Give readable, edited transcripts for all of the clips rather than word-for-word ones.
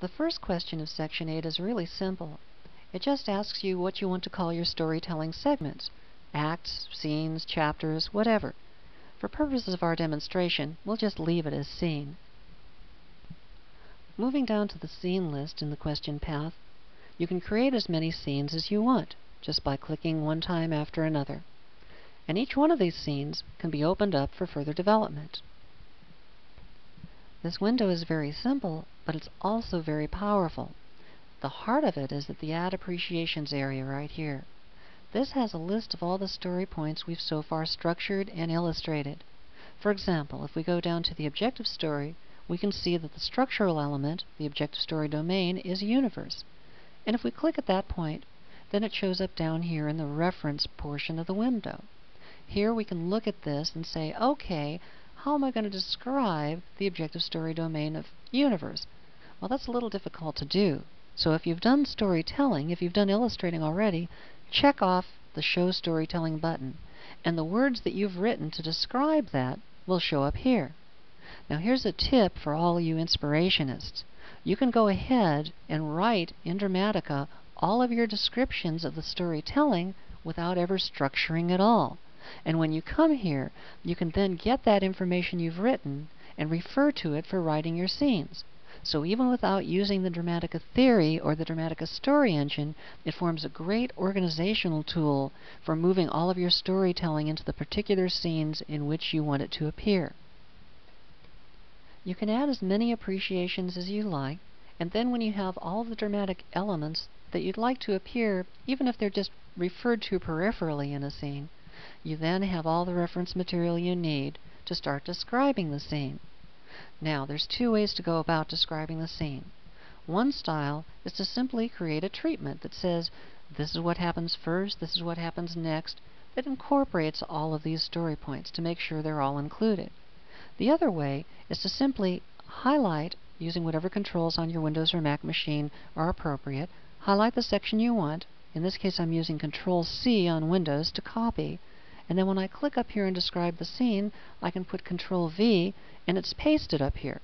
The first question of Section 8 is really simple. It just asks you what you want to call your storytelling segments. Acts, scenes, chapters, whatever. For purposes of our demonstration, we'll just leave it as scene. Moving down to the scene list in the question path, you can create as many scenes as you want, just by clicking one time after another. And each one of these scenes can be opened up for further development. This window is very simple, but it's also very powerful. The heart of it is at the Add Appreciations area right here. This has a list of all the story points we've so far structured and illustrated. For example, if we go down to the objective story, we can see that the structural element, the objective story domain, is universe. And if we click at that point, then it shows up down here in the reference portion of the window. Here we can look at this and say, okay, how am I going to describe the objective story domain of universe? Well, that's a little difficult to do. So if you've done storytelling, if you've done illustrating already, check off the Show Storytelling button, and the words that you've written to describe that will show up here. Now here's a tip for all you inspirationists. You can go ahead and write in Dramatica all of your descriptions of the storytelling without ever structuring at all. And when you come here, you can then get that information you've written and refer to it for writing your scenes. So even without using the Dramatica theory or the Dramatica story engine, it forms a great organizational tool for moving all of your storytelling into the particular scenes in which you want it to appear. You can add as many appreciations as you like, and then when you have all of the dramatic elements that you'd like to appear, even if they're just referred to peripherally in a scene, you then have all the reference material you need to start describing the scene. Now, there's two ways to go about describing the scene. One style is to simply create a treatment that says, this is what happens first, this is what happens next, that incorporates all of these story points to make sure they're all included. The other way is to simply highlight, using whatever controls on your Windows or Mac machine are appropriate, highlight the section you want. In this case, I'm using Control-C on Windows to copy. And then when I click up here and describe the scene, I can put Control-V, and it's pasted up here.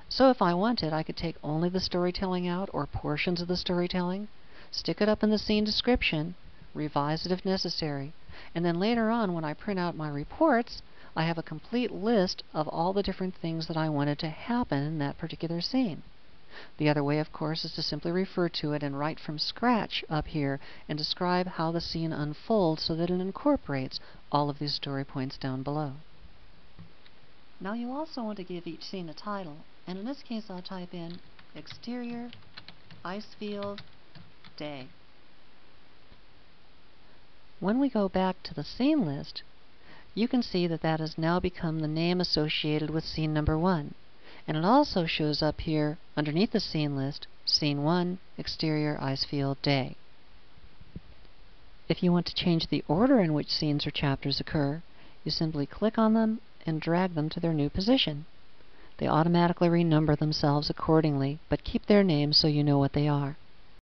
So if I wanted, I could take only the storytelling out, or portions of the storytelling, stick it up in the scene description, revise it if necessary, and then later on, when I print out my reports, I have a complete list of all the different things that I wanted to happen in that particular scene. The other way, of course, is to simply refer to it and write from scratch up here and describe how the scene unfolds so that it incorporates all of these story points down below. Now you also want to give each scene a title, and in this case I'll type in Exterior, Ice Field, Day. When we go back to the scene list, you can see that that has now become the name associated with scene number 1. And it also shows up here underneath the scene list, Scene 1, Exterior, Ice Field, Day. If you want to change the order in which scenes or chapters occur, you simply click on them and drag them to their new position. They automatically renumber themselves accordingly, but keep their names so you know what they are.